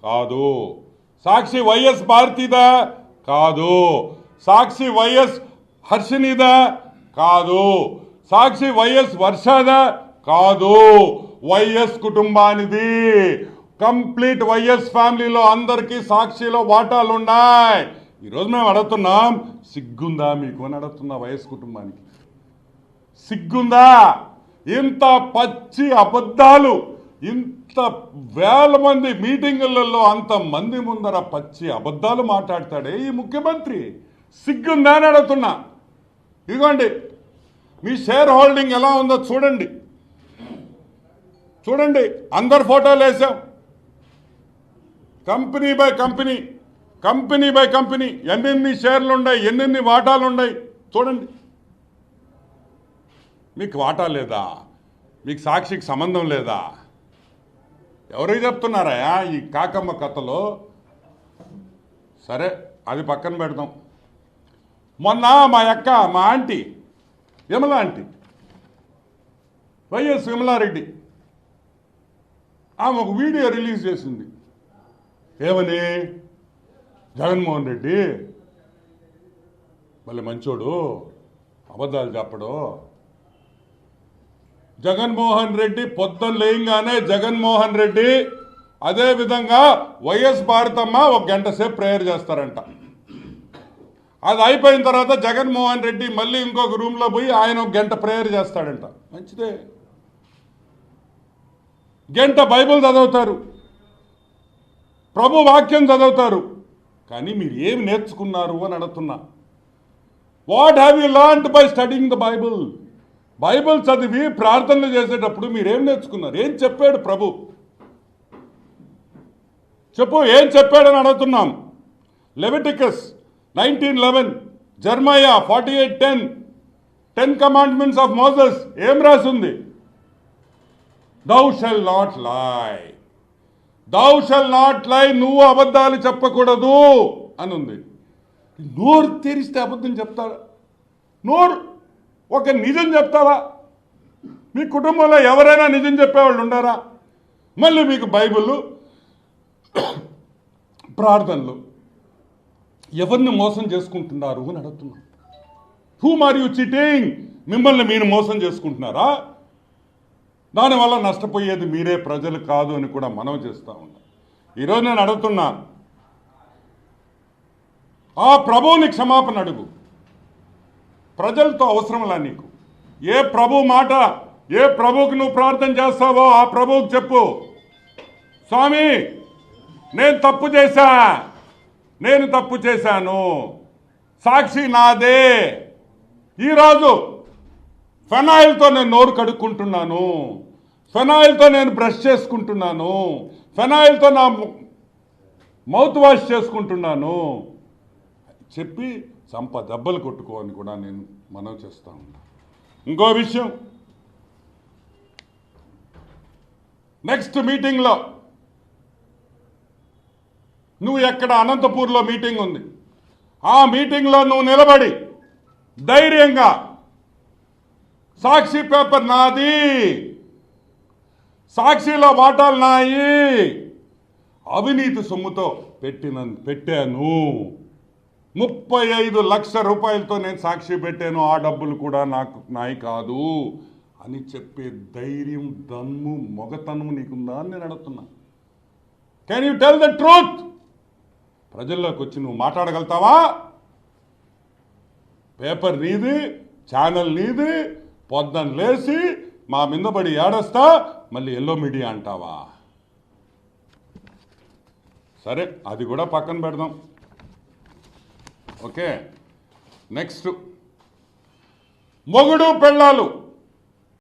కాదు. సాక్షి వైఎస్ భారతిదా? కాదు. సాక్షి వైఎస్ హర్షినిదా? కాదు. సాక్షి వైఎస్ వర్షదా? కాదు. వైఎస్ కుటుంబానిది. కంప్లీట్ వైఎస్ ఫ్యామిలీలో అందరికీ సాక్షిలో వాటాలు ఉన్నాయి. ఈరోజు మేము అడుగుతున్నాం, సిగ్గుందా మీకు అని అడుగుతున్నా. వైఎస్ కుటుంబానికి సిగ్గుందా? ఇంత పచ్చి అబద్ధాలు, ఇంత వేల మంది మీటింగులలో అంత మంది ముందర పచ్చి అబద్ధాలు మాట్లాడతాడే ఈ ముఖ్యమంత్రి. సిగ్గుందా అని అడుగుతున్నా. ఇదిగోండి మీ షేర్ హోల్డింగ్ ఎలా ఉందో చూడండి. చూడండి, అందరు ఫోటోలు వేసాం. Company by company, company by company ఎన్నెన్ని షేర్లు ఉన్నాయి, ఎన్నెన్ని వాటాలు ఉన్నాయి చూడండి. మీకు వాటా లేదా? మీకు సాక్షికి సంబంధం లేదా? ఎవరికి చెప్తున్నారా ఈ కాకమ్మ కథలో? సరే, అది పక్కన పెడదాం. మొన్న మా అక్క, మా aunty Vimala aunty, YS Vimala Reddy, ఆమె ఒక వీడియో రిలీజ్ చేసింది. ఏమని? జగన్మోహన్ రెడ్డి మళ్ళీ మంచోడు, అబద్ధాలు చెప్పడు. జగన్మోహన్ రెడ్డి పొద్దున్న లేయంగానే జగన్మోహన్ రెడ్డి అదేవిధంగా వైఎస్ భారతమ్మ ఒక గంట సేపు ప్రేయర్ చేస్తారంట. అది అయిపోయిన తర్వాత జగన్మోహన్ రెడ్డి మళ్ళీ ఇంకొక రూమ్లో పోయి ఆయన ఒక గంట ప్రేయర్ చేస్తాడంట. మంచిదే. గంట బైబిల్ చదువుతారు, ప్రభు వాక్యం చదువుతారు. కానీ మీరు ఏమి నేర్చుకున్నారు అని అడుగుతున్నా. What have you learned by studying the Bible? Bible చదివి ప్రార్థనలు చేసేటప్పుడు మీరేం నేర్చుకున్నారు? ఏం చెప్పాడు ప్రభు? చెప్పు, ఏం చెప్పాడని అడుగుతున్నాం. Leviticus 19:11, Jeremiah 48:10, 10 commandments of Moses ఏం రాసింది? Thou shall not lie. Thou shall not lie. నువ్వు అబద్ధాలు చెప్పకూడదు అని ఉంది. నోరు తెరిస్తే అబద్ధం చెప్తావా? నోరు ఒక నిజం చెప్తావా? మీ కుటుంబంలో ఎవరైనా నిజం చెప్పేవాళ్ళు ఉండారా? మళ్ళీ మీకు బైబిల్, ప్రార్థనలు. ఎవరిని మోసం చేసుకుంటున్నారు అని అడుగుతున్నా. Whom are you cheating? మిమ్మల్ని మీరు మోసం చేసుకుంటున్నారా? దానివల్ల నష్టపోయేది మీరే, ప్రజలు కాదు అని కూడా మనం చేస్తూ ఉన్నాం. ఈరోజు నేను అడుగుతున్నా, ఆ ప్రభువుని క్షమాపణ అడుగు. ప్రజలతో అవసరంలా నీకు. ఏ ప్రభు మాట, ఏ ప్రభువుకి నువ్వు ప్రార్థన చేస్తావో ఆ ప్రభువుకి చెప్పు, స్వామి నేను తప్పు చేశాను, సాక్షి నాదే. ఈరోజు ఫెనాయిల్తో నేను నోరు కడుక్కుంటున్నాను, ఫెనాయిల్తో నేను బ్రష్ చేసుకుంటున్నాను, ఫెనాయిల్తో నా మౌత్ వాష్ చేసుకుంటున్నాను చెప్పి చంప దెబ్బలు కొట్టుకోవని కూడా నేను మనవి చేస్తూ ఉన్నా. ఇంకో విషయం, నెక్స్ట్ మీటింగ్లో నువ్వు ఎక్కడ అనంతపూర్లో మీటింగ్ ఉంది, ఆ మీటింగ్లో నువ్వు నిలబడి ధైర్యంగా సాక్షి పేపర్ నాది, సాక్షిలో వాటాలు నాయి, అవినీతి సొమ్ముతో పెట్టాను, 35 లక్షల రూపాయలతో నేను సాక్షి పెట్టాను, ఆ డబ్బులు కూడా నాయి కాదు అని చెప్పే ధైర్యం, దమ్ము, మొగతనం నీకుందా అని నేను అడుగుతున్నా. Can you tell the truth? ప్రజల్లోకి వచ్చి నువ్వు మాట్లాడగలుగుతావా? పేపర్ నీది, ఛానల్ నీది, పొద్దున్న లేచి మా మీద పడి ఏడొస్తా మళ్ళీ ఎల్లో మీడియా అంటావా? సరే, అది కూడా పక్కన పెడదాం. ఓకే, నెక్స్ట్, మొగుడు పెళ్ళాలు